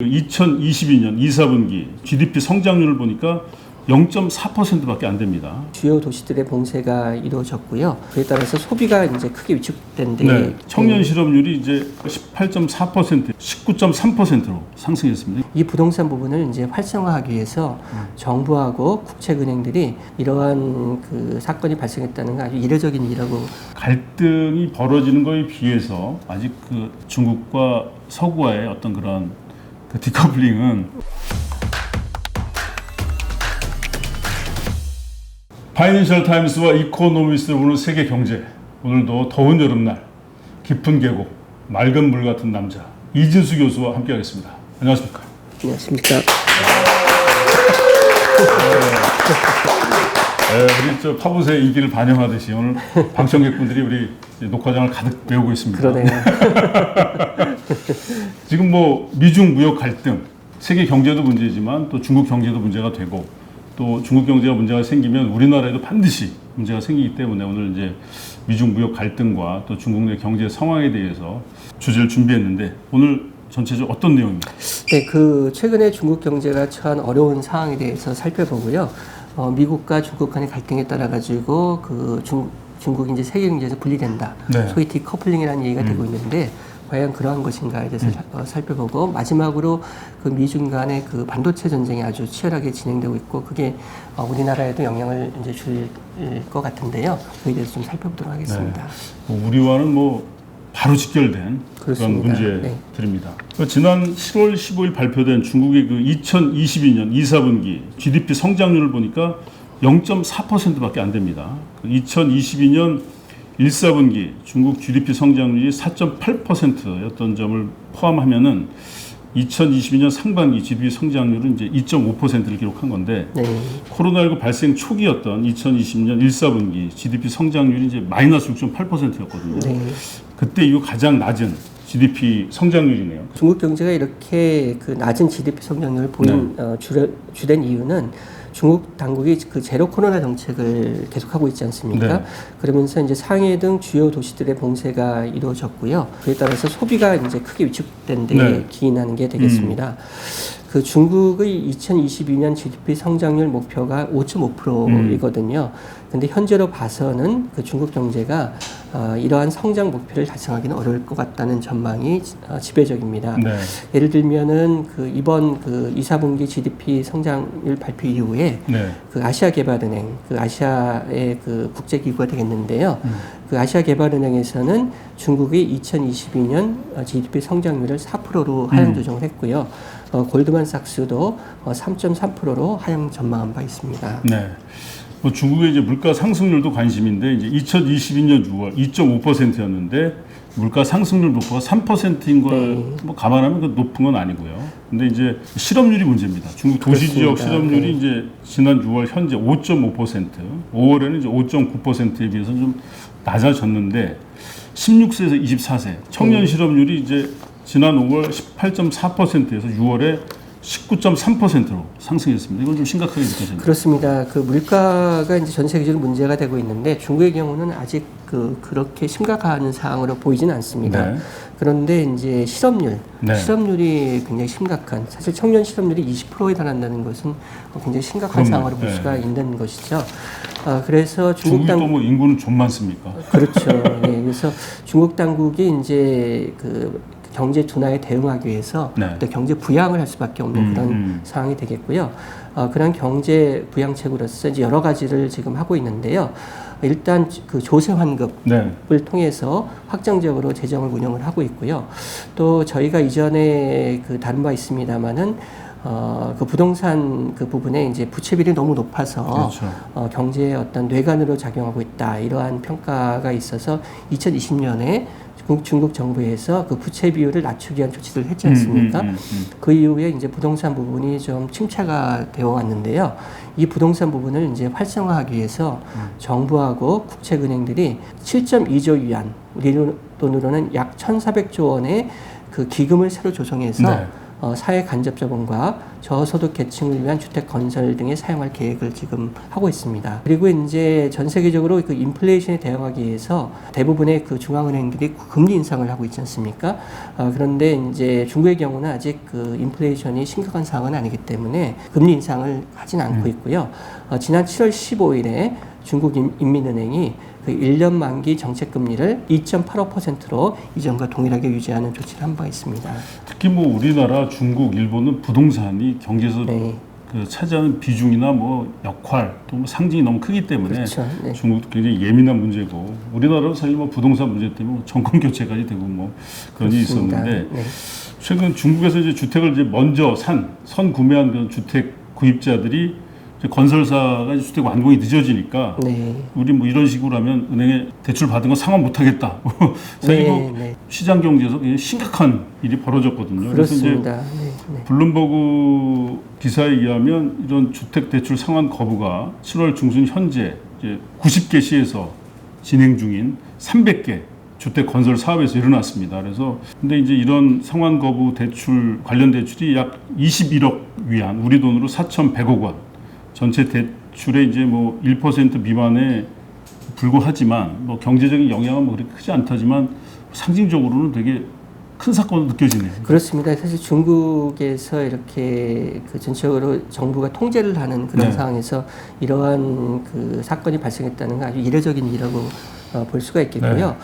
2022년 2, 4분기 GDP 성장률을 보니까 0.4%밖에 안 됩니다. 주요 도시들의 봉쇄가 이루어졌고요. 그에 따라서 소비가 이제 크게 위축된데 네, 청년 실업률이 이제 18.4%, 19.3%로 상승했습니다. 이 부동산 부분을 이제 활성화하기 위해서 정부하고 국책은행들이 이러한 그 사건이 발생했다는 건 아주 이례적인 일이라고. 갈등이 벌어지는 거에 비해서 아직 그 중국과 서구와의 어떤 그런 그 디커플링은 파이낸셜 타임스와 이코노미스트를 보는 세계 경제. 오늘도 더운 여름날 깊은 계곡 맑은 물 같은 남자 이진수 교수와 함께하겠습니다. 안녕하십니까? 안녕하십니까? 우리 저 파봇의 인기를 반영하듯이 오늘 방청객분들이 우리 녹화장을 가득 메우고 있습니다. 그러네요. 지금 뭐 미중 무역 갈등, 세계 경제도 문제지만 또 중국 경제도 문제가 되고 또 중국 경제가 문제가 생기면 우리나라에도 반드시 문제가 생기기 때문에 오늘 이제 미중 무역 갈등과 또 중국 내 경제 상황에 대해서 주제를 준비했는데 오늘 전체적으로 어떤 내용입니까? 네, 그 최근에 중국 경제가 처한 어려운 상황에 대해서 살펴보고요. 미국과 중국 간의 갈등에 따라 가지고 그 중국이 이제 세계 경제에서 분리된다. 네. 소위 디커플링이라는 얘기가 되고 있는데 과연 그러한 것인가에 대해서 살펴보고 마지막으로 그 미중 간의 그 반도체 전쟁이 아주 치열하게 진행되고 있고 그게 우리나라에도 영향을 이제 줄 것 같은데요. 그에 대해서 좀 살펴보도록 하겠습니다. 네. 우리와는 뭐 바로 직결된 그렇습니다. 그런 문제들입니다. 네. 지난 7월 15일 발표된 중국의 그 2022년 2, 4분기 GDP 성장률을 보니까 0.4%밖에 안 됩니다. 2022년 1, 4분기 중국 GDP 성장률이 4.8%였던 점을 포함하면은 2022년 상반기 GDP 성장률은 이제 2.5%를 기록한 건데 네. 코로나19 발생 초기였던 2020년 1, 4분기 GDP 성장률이 이제 마이너스 6.8%였거든요. 네. 그때 이후 가장 낮은 GDP 성장률이네요. 중국 경제가 이렇게 그 낮은 GDP 성장률을 보인 주된 이유는 중국 당국이 그 제로 코로나 정책을 계속하고 있지 않습니까? 네. 그러면서 이제 상해 등 주요 도시들의 봉쇄가 이루어졌고요. 그에 따라서 소비가 이제 크게 위축된 데 기인하는 게 되겠습니다. 그 중국의 2022년 GDP 성장률 목표가 5.5%이거든요. 근데 현재로 봐서는 그 중국 경제가 이러한 성장 목표를 달성하기는 어려울 것 같다는 전망이 지배적입니다. 네. 예를 들면은 그 이번 그 2, 4분기 GDP 성장률 발표 이후에 그 아시아개발은행, 그 아시아의 그 국제기구가 되겠는데요. 그 아시아개발은행에서는 중국의 2022년 GDP 성장률을 4%로 하향 조정을 했고요. 골드만삭스도 3.3%로 하향 전망한 바 있습니다. 네. 뭐 중국의 이제 물가 상승률도 관심인데 이제 2022년 6월 2.5%였는데 물가 상승률 목표가 3%인 걸 뭐 감안하면 그 높은 건 아니고요. 근데 이제 실업률이 문제입니다. 중국 도시 지역 실업률이 이제 지난 6월 현재 5.5%, 5월에는 이제 5.9%에 비해서 좀 낮아졌는데 16세에서 24세 청년 실업률이 이제 지난 5월 18.4%에서 6월에 19.3%로 상승했습니다. 이건 좀 심각하게 느껴집니다. 그렇습니다. 그 물가가 이제 전 세계적으로 문제가 되고 있는데 중국의 경우는 아직 그렇게 심각한 상황으로 보이지는 않습니다. 네. 그런데 이제 실업률이 굉장히 심각한, 사실 청년 실업률이 20%에 달한다는 것은 굉장히 심각한 상황으로 볼 수가 있는 것이죠. 그래서 중국이 또 뭐 인구는 좀 많습니까? 그렇죠. 네. 그래서 중국 당국이 이제 그 경제 둔화에 대응하기 위해서 또 경제 부양을 할 수밖에 없는 그런 상황이 되겠고요. 그런 경제 부양책으로서 이제 여러 가지를 지금 하고 있는데요. 일단 그 조세 환급을 통해서 확정적으로 재정을 운영을 하고 있고요. 또 저희가 이전에 그 다룬 바 있습니다만은 그 부동산 그 부분에 이제 부채 비율이 너무 높아서 경제의 어떤 뇌관으로 작용하고 있다, 이러한 평가가 있어서 2020년에 중국 정부에서 그 부채 비율을 낮추기 위한 조치를 했지 않습니까? 그 이후에 이제 부동산 부분이 좀 침체가 되어 왔는데요. 이 부동산 부분을 이제 활성화하기 위해서 정부하고 국책은행들이 7.2조 위안, 우리 돈으로는 약 1,400조 원의 그 기금을 새로 조성해서 사회 간접 자본과 저소득 계층을 위한 주택 건설 등에 사용할 계획을 지금 하고 있습니다. 그리고 이제 전 세계적으로 그 인플레이션에 대응하기 위해서 대부분의 그 중앙은행들이 금리 인상을 하고 있지 않습니까? 그런데 이제 중국의 경우는 아직 그 인플레이션이 심각한 상황은 아니기 때문에 금리 인상을 하진 않고 있고요. 지난 7월 15일에 중국 인민은행이 그 1년 만기 정책 금리를 2.85%로 이전과 동일하게 유지하는 조치를 한 바 있습니다. 특히 뭐 우리나라, 중국, 일본은 부동산이 경제에서 그 차지하는 비중이나 뭐 역할 또 뭐 상징이 너무 크기 때문에 그렇죠. 중국도 굉장히 예민한 문제고 우리나라는 사실 뭐 부동산 문제 때문에 정권 교체까지 되고 뭐 그런 일이 있었는데 최근 중국에서 이제 주택을 이제 먼저 선 구매한 그런 주택 구입자들이 건설사가 주택 완공이 늦어지니까 우리 뭐 이런 식으로 하면 은행에 대출 받은 거 상환 못 하겠다. 사실 시장 경제에서 굉장히 심각한 일이 벌어졌거든요. 그렇습니다. 그래서 이제 블룸버그 기사에 의하면 이런 주택 대출 상환 거부가 7월 중순 현재 이제 90개 시에서 진행 중인 300개 주택 건설 사업에서 일어났습니다. 그래서 근데 이제 이런 상환 거부 대출 관련 대출이 약 21억 위안, 우리 돈으로 4,100억 원. 전체 대출의 이제 뭐 1% 미만에 불과하지만 뭐 경제적인 영향은 뭐 그렇게 크지 않다지만 상징적으로는 되게 큰 사건으로 느껴지네요. 그렇습니다. 사실 중국에서 이렇게 그 전체적으로 정부가 통제를 하는 그런 상황에서 이러한 그 사건이 발생했다는 건 아주 이례적인 일이라고 볼 수가 있겠고요.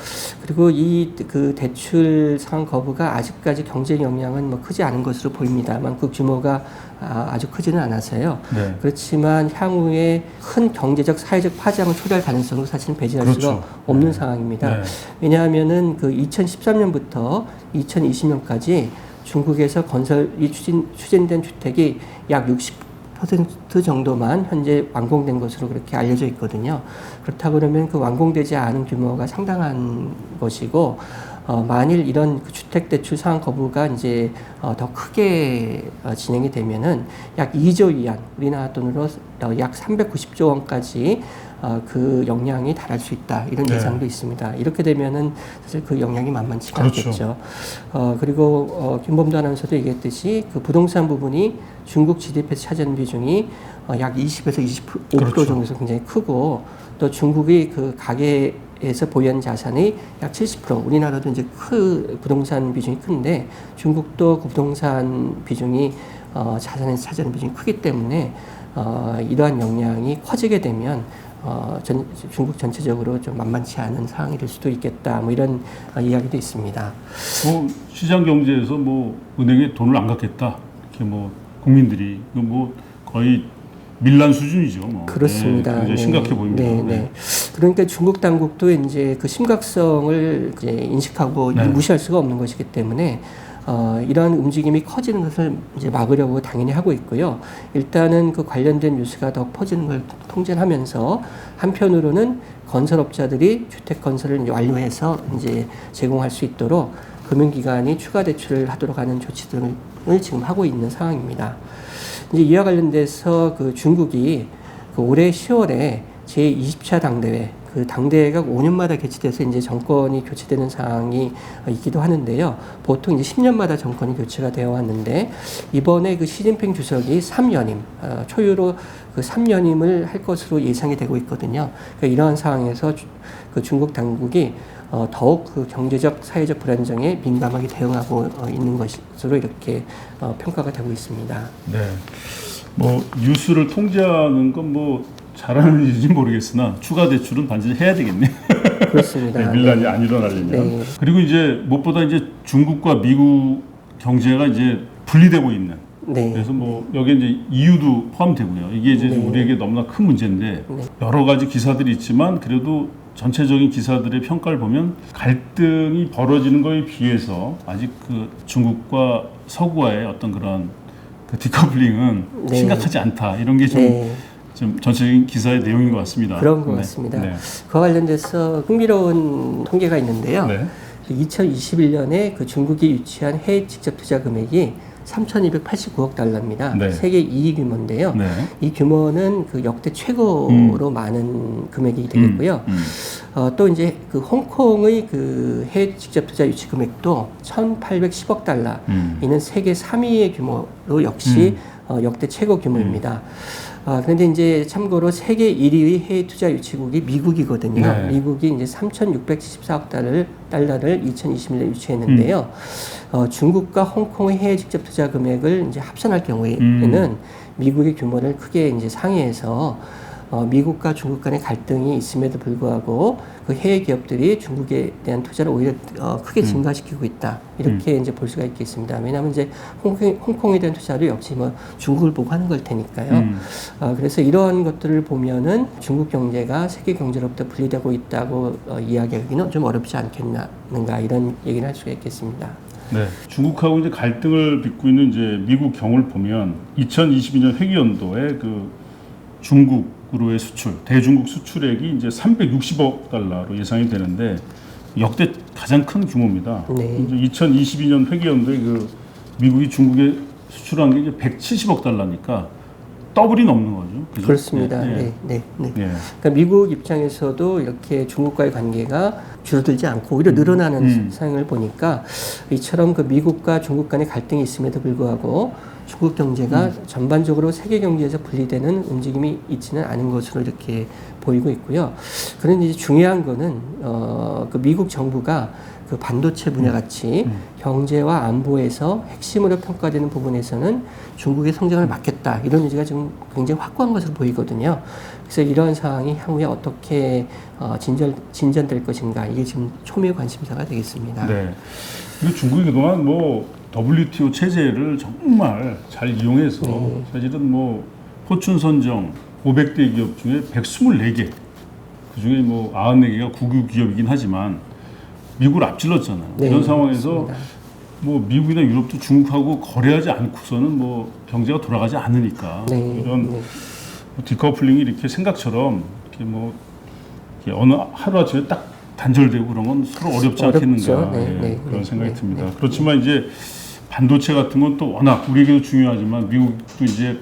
그리고 이 그 대출 상환 거부가 아직까지 경제 영향은 뭐 크지 않은 것으로 보입니다만 그 규모가 아주 크지는 않아서요. 그렇지만 향후에 큰 경제적 사회적 파장을 초래할 가능성은 사실은 배제할 수가 없는 상황입니다. 왜냐하면은 그 2013년부터 2020년까지 중국에서 건설이 추진된 주택이 약 60% 정도만 현재 완공된 것으로 그렇게 알려져 있거든요. 그렇다 그러면 그 완공되지 않은 규모가 상당한 것이고, 만일 이런 그 주택대출 상환 거부가 이제 더 크게 진행이 되면은 약 2조 위안, 우리나라 돈으로 약 390조 원까지 그 영향이 달할 수 있다. 이런 예상도 있습니다. 이렇게 되면은 사실 그 영향이 만만치가 않겠죠. 그리고 김범도 아나운서도 얘기했듯이 그 부동산 부분이 중국 GDP에서 차지하는 비중이 약 20에서 25% 정도에서 굉장히 크고, 또 중국이 그 가계에서 보유한 자산이 약 70%, 우리나라도 이제 부동산 비중이 큰데 중국도 그 부동산 비중이 자산에서 차지하는 비중이 크기 때문에 이러한 영향이 커지게 되면 중국 전체적으로 좀 만만치 않은 상황이 될 수도 있겠다. 뭐 이런 이야기도 있습니다. 시장 경제에서 뭐 은행에 돈을 안 갖겠다. 이렇게 뭐 국민들이 뭐 거의 밀란 수준이죠. 뭐. 그렇습니다. 굉장히 심각해 보입니다. 그러니까 중국 당국도 이제 그 심각성을 이제 인식하고 무시할 수가 없는 것이기 때문에 이러한 움직임이 커지는 것을 이제 막으려고 당연히 하고 있고요. 일단은 그 관련된 뉴스가 더 퍼지는 걸 통제하면서 한편으로는 건설업자들이 주택 건설을 완료해서 이제 제공할 수 있도록 금융기관이 추가 대출을 하도록 하는 조치들을 지금 하고 있는 상황입니다. 이제 이와 관련돼서 그 중국이 그 올해 10월에 제20차 당대회, 그 당대회가 5년마다 개최돼서 이제 정권이 교체되는 상황이 있기도 하는데요. 보통 이제 10년마다 정권이 교체가 되어 왔는데, 이번에 그 시진핑 주석이 3연임, 초유로 그 3연임을 할 것으로 예상이 되고 있거든요. 그러니까 이러한 상황에서 그 중국 당국이 더욱 그 경제적, 사회적 불안정에 민감하게 대응하고 있는 것으로 이렇게 평가가 되고 있습니다. 뭐 뉴스를 통제하는 건 뭐 잘하는 일인지 모르겠으나 추가 대출은 반드시 해야 되겠네요. 그렇습니다. 밀란이 안 일어나려면. 그리고 이제 무엇보다 이제 중국과 미국 경제가 이제 분리되고 있는. 그래서 뭐 여기 이제 EU도 포함되고요. 이게 이제 우리에게 너무나 큰 문제인데 여러 가지 기사들이 있지만 그래도 전체적인 기사들의 평가를 보면 갈등이 벌어지는 거에 비해서 아직 그 중국과 서구와의 어떤 그런 그 디커플링은 심각하지 않다. 이런 게 좀 전체적인 기사의 내용인 것 같습니다. 그런 것 같습니다. 그와 관련돼서 흥미로운 통계가 있는데요. 2021년에 그 중국이 유치한 해외 직접 투자 금액이 3,289억 달러입니다. 네. 세계 2위 규모인데요. 네. 이 규모는 그 역대 최고로 많은 금액이 되겠고요. 또 이제 그 홍콩의 그 해외 직접 투자 유치 금액도 1,810억 달러, 이는 세계 3위의 규모로 역시 역대 최고 규모입니다. 그런데 이제 참고로 세계 1위의 해외 투자 유치국이 미국이거든요. 네. 미국이 이제 3,674억 달러를 2021년에 유치했는데요. 중국과 홍콩의 해외 직접 투자 금액을 이제 합산할 경우에는 미국의 규모를 크게 이제 상회해서 미국과 중국 간의 갈등이 있음에도 불구하고 그 해외 기업들이 중국에 대한 투자를 오히려 크게 증가시키고 있다. 이렇게 이제 볼 수가 있겠습니다. 왜냐하면 이제 홍콩에 대한 투자도 역시 뭐 중국을 보고 하는 걸 테니까요. 그래서 이러한 것들을 보면은 중국 경제가 세계 경제로부터 분리되고 있다고 이야기하기는 좀 어렵지 않겠는가 이런 얘기를 할 수가 있겠습니다. 네. 중국하고 이제 갈등을 빚고 있는 이제 미국 경우를 보면 2022년 회계연도에 그 중국으로의 수출, 대중국 수출액이 이제 360억 달러로 예상이 되는데 역대 가장 큰 규모입니다. 네. 이제 2022년 회계연도에 그 미국이 중국에 수출한 게 이제 170억 달러니까 더블이 넘는 거죠. 그죠? 그렇습니다. 네. 네. 그러니까 미국 입장에서도 이렇게 중국과의 관계가 줄어들지 않고 오히려 늘어나는 상황을 보니까 이처럼 그 미국과 중국 간의 갈등이 있음에도 불구하고 중국 경제가 전반적으로 세계 경제에서 분리되는 움직임이 있지는 않은 것으로 이렇게 보이고 있고요. 그런데 이제 중요한 거는 그 미국 정부가 그 반도체 분야 같이 경제와 안보에서 핵심으로 평가되는 부분에서는 중국의 성장을 막겠다 이런 의지가 지금 굉장히 확고한 것으로 보이거든요. 그래서 이러한 상황이 향후에 어떻게 진전될 것인가 이게 지금 초미의 관심사가 되겠습니다. 네. 그리고 중국이 그동안 뭐 WTO 체제를 정말 잘 이용해서 사실은 뭐 포춘 선정 500대 기업 중에 124개, 그 중에 뭐 94개가 국유 기업이긴 하지만 미국을 앞질렀잖아요. 네, 이런 상황에서 맞습니다. 뭐 미국이나 유럽도 중국하고 거래하지 않고서는 뭐 경제가 돌아가지 않으니까 이런 디커플링이 이렇게 생각처럼 이렇게 뭐 이렇게 어느 하루아침에 딱 단절되고 그런 건 서로 어렵지 않겠는가 그런 생각이 듭니다. 그렇지만 이제 반도체 같은 건 또 워낙 우리에게도 중요하지만 미국도 이제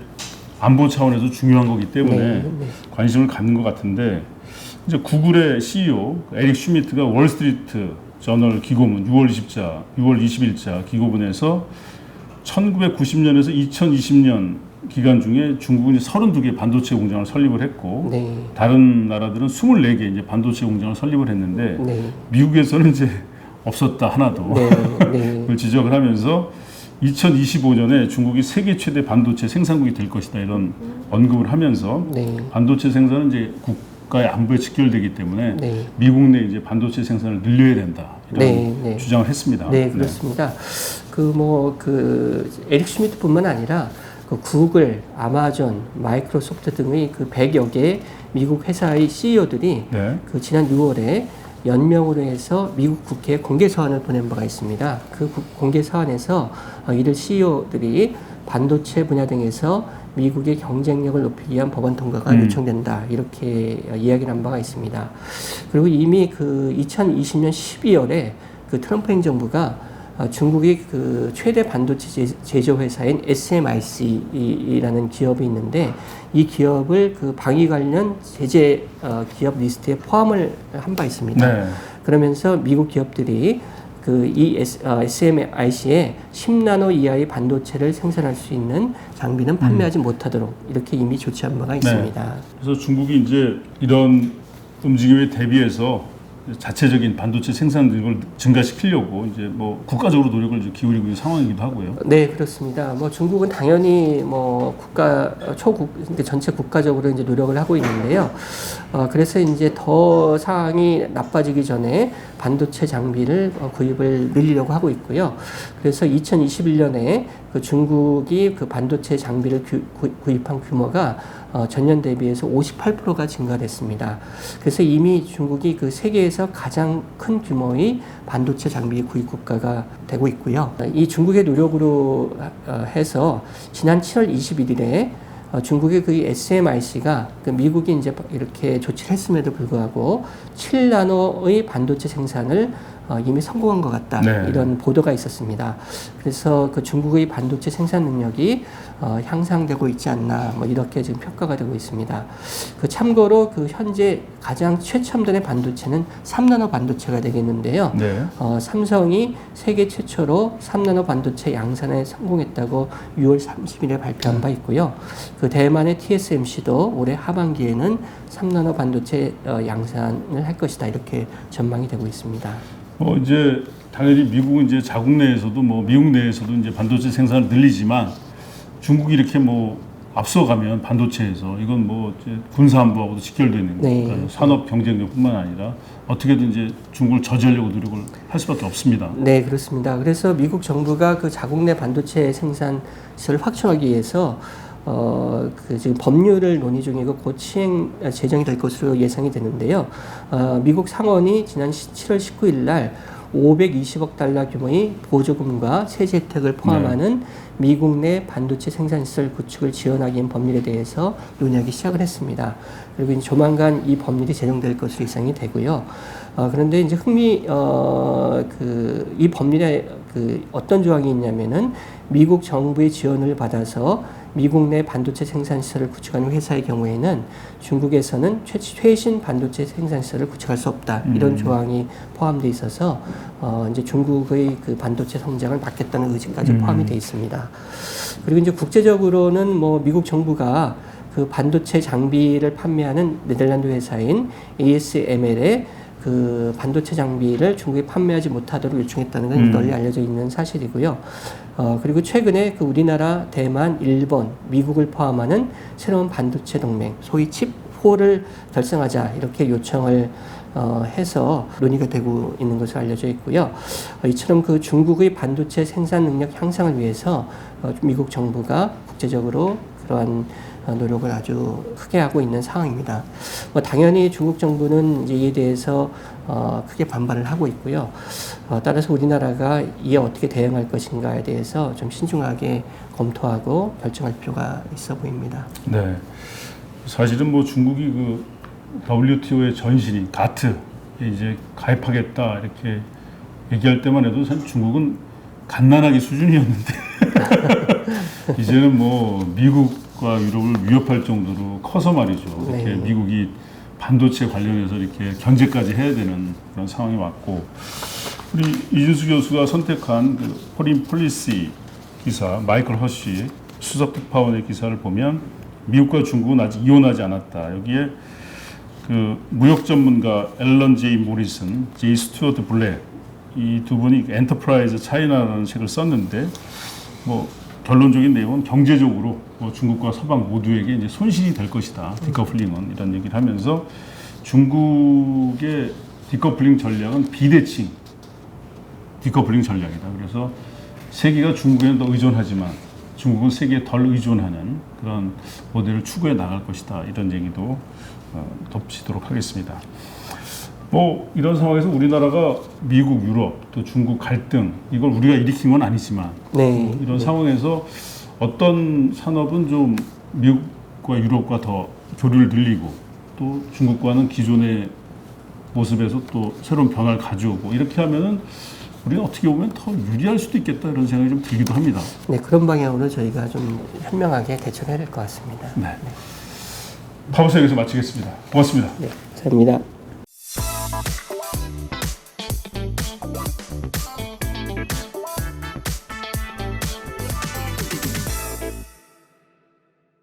안보 차원에서 중요한 거기 때문에 관심을 갖는 것 같은데 이제 구글의 CEO 에릭 슈미트가 월스트리트 저널 기고문 6월 20일자 기고문에서 1990년에서 2020년 기간 중에 중국은 32개 반도체 공장을 설립을 했고 다른 나라들은 24개 이제 반도체 공장을 설립을 했는데 미국에서는 이제 없었다 하나도 그걸 지적을 하면서 2025년에 중국이 세계 최대 반도체 생산국이 될 것이다 이런 언급을 하면서 반도체 생산은 이제 국가의 안보에 직결되기 때문에 미국 내 이제 반도체 생산을 늘려야 된다 이런 주장을 했습니다. 네, 그렇습니다. 그 에릭 슈미트뿐만 아니라 그 구글, 아마존, 마이크로소프트 등의 그 100여 개의 미국 회사의 CEO들이 그 지난 6월에 연명으로 해서 미국 국회에 공개 서한을 보낸 바가 있습니다. 그 공개 서한에서 이들 CEO들이 반도체 분야 등에서 미국의 경쟁력을 높이기 위한 법안 통과가 요청된다 이렇게 이야기를 한 바가 있습니다. 그리고 이미 그 2020년 12월에 그 트럼프 행정부가 중국의 그 최대 반도체 제조 회사인 SMIC라는 기업이 있는데 이 기업을 그 방위 관련 제재 기업 리스트에 포함을 한 바 있습니다. 그러면서 미국 기업들이 그 이 SMIC에 10나노 이하의 반도체를 생산할 수 있는 장비는 판매하지 못하도록 이렇게 이미 조치한 바가 있습니다. 그래서 중국이 이제 이런 움직임에 대비해서 자체적인 반도체 생산 등을 증가시키려고 이제 뭐 국가적으로 노력을 기울이고 있는 상황이기도 하고요. 네, 그렇습니다. 뭐 중국은 당연히 뭐 전체 국가적으로 이제 노력을 하고 있는데요. 그래서 이제 더 상황이 나빠지기 전에 반도체 장비를 구입을 늘리려고 하고 있고요. 그래서 2021년에 그 중국이 그 반도체 장비를 구입한 규모가 전년 대비해서 58%가 증가됐습니다. 그래서 이미 중국이 그 세계에서 가장 큰 규모의 반도체 장비 구입 국가가 되고 있고요. 이 중국의 노력으로 해서 지난 7월 21일에 중국의 그 SMIC가 그 미국이 이제 이렇게 조치를 했음에도 불구하고 7나노의 반도체 생산을 이미 성공한 것 같다. 네. 이런 보도가 있었습니다. 그래서 그 중국의 반도체 생산 능력이 향상되고 있지 않나 뭐 이렇게 지금 평가가 되고 있습니다. 그 참고로 그 현재 가장 최첨단의 반도체는 3나노 반도체가 되겠는데요. 네. 삼성이 세계 최초로 3나노 반도체 양산에 성공했다고 6월 30일에 발표한 바 있고요. 그 대만의 TSMC도 올해 하반기에는 3나노 반도체 양산을 할 것이다. 이렇게 전망이 되고 있습니다. 이제 당연히 미국은 이제 자국 내에서도 미국 내에서도 이제 반도체 생산을 늘리지만 중국이 이렇게 앞서가면 반도체에서 이건 이제 군사안보하고도 직결되는 네. 그러니까 산업 경쟁력뿐만 아니라 어떻게든 이제 중국을 저지하려고 노력을 할 수밖에 없습니다. 네, 그렇습니다. 그래서 미국 정부가 그 자국 내 반도체 생산을 확충하기 위해서 지금 법률을 논의 중이고 곧 시행 제정이 될 것으로 예상이 되는데요. 미국 상원이 지난 7월 19일 날 520억 달러 규모의 보조금과 세제 혜택을 포함하는 미국 내 반도체 생산시설 구축을 지원하기 위한 법률에 대해서 논의하기 시작을 했습니다. 그리고 이제 조만간 이 법률이 제정될 것으로 예상이 되고요. 그런데 이제 이 법률에 어떤 조항이 있냐면은 미국 정부의 지원을 받아서 미국 내 반도체 생산시설을 구축하는 회사의 경우에는 중국에서는 최신 반도체 생산시설을 구축할 수 없다. 이런 조항이 포함되어 있어서 이제 중국의 그 반도체 성장을 막겠다는 의지까지 포함이 되어 있습니다. 그리고 이제 국제적으로는 미국 정부가 그 반도체 장비를 판매하는 네덜란드 회사인 ASML에 그 반도체 장비를 중국에 판매하지 못하도록 요청했다는 건 널리 알려져 있는 사실이고요. 그리고 최근에 그 우리나라, 대만, 일본, 미국을 포함하는 새로운 반도체 동맹, 소위 칩4를 결성하자 이렇게 요청을 해서 논의가 되고 있는 것으로 알려져 있고요. 이처럼 그 중국의 반도체 생산 능력 향상을 위해서 미국 정부가 국제적으로 그러한 노력을 아주 크게 하고 있는 상황입니다. 당연히 중국 정부는 이제 이에 대해서 크게 반발을 하고 있고요. 따라서 우리나라가 이에 어떻게 대응할 것인가에 대해서 좀 신중하게 검토하고 결정할 필요가 있어 보입니다. 네. 사실은 중국이 그 WTO의 전신인 가트에 이제 가입하겠다 이렇게 얘기할 때만 해도 사실 중국은 갓난아기 수준이었는데 이제는 미국과 유럽을 위협할 정도로 커서 말이죠. 이렇게 네. 미국이 반도체 관련해서 이렇게 견제까지 해야 되는 그런 상황이 왔고, 우리 이준수 교수가 선택한 그 포린 폴리시 기사, 마이클 허쉬 수석 특파원의 기사를 보면 미국과 중국은 아직 이혼하지 않았다. 여기에 그 무역 전문가 앨런 제이 모리슨, 제이 스튜어트 블랙 이 두 분이 엔터프라이즈 차이나라는 책을 썼는데 결론적인 내용은 경제적으로 중국과 서방 모두에게 이제 손실이 될 것이다. 디커플링은 이런 얘기를 하면서 중국의 디커플링 전략은 비대칭 디커플링 전략이다. 그래서 세계가 중국에 더 의존하지만 중국은 세계에 덜 의존하는 그런 모델을 추구해 나갈 것이다. 이런 얘기도 덧붙이도록 하겠습니다. 이런 상황에서 우리나라가 미국, 유럽, 또 중국 갈등 이걸 우리가 일으킨 건 아니지만 네. 이런 상황에서 어떤 산업은 좀 미국과 유럽과 더 교류를 늘리고 또 중국과는 기존의 모습에서 또 새로운 변화를 가져오고 이렇게 하면은 우리가 어떻게 보면 더 유리할 수도 있겠다 이런 생각이 좀 들기도 합니다. 네, 그런 방향으로 저희가 좀 현명하게 대처를 해야 될 것 같습니다. 네. 파워스 여기서 마치겠습니다. 고맙습니다. 네, 감사합니다.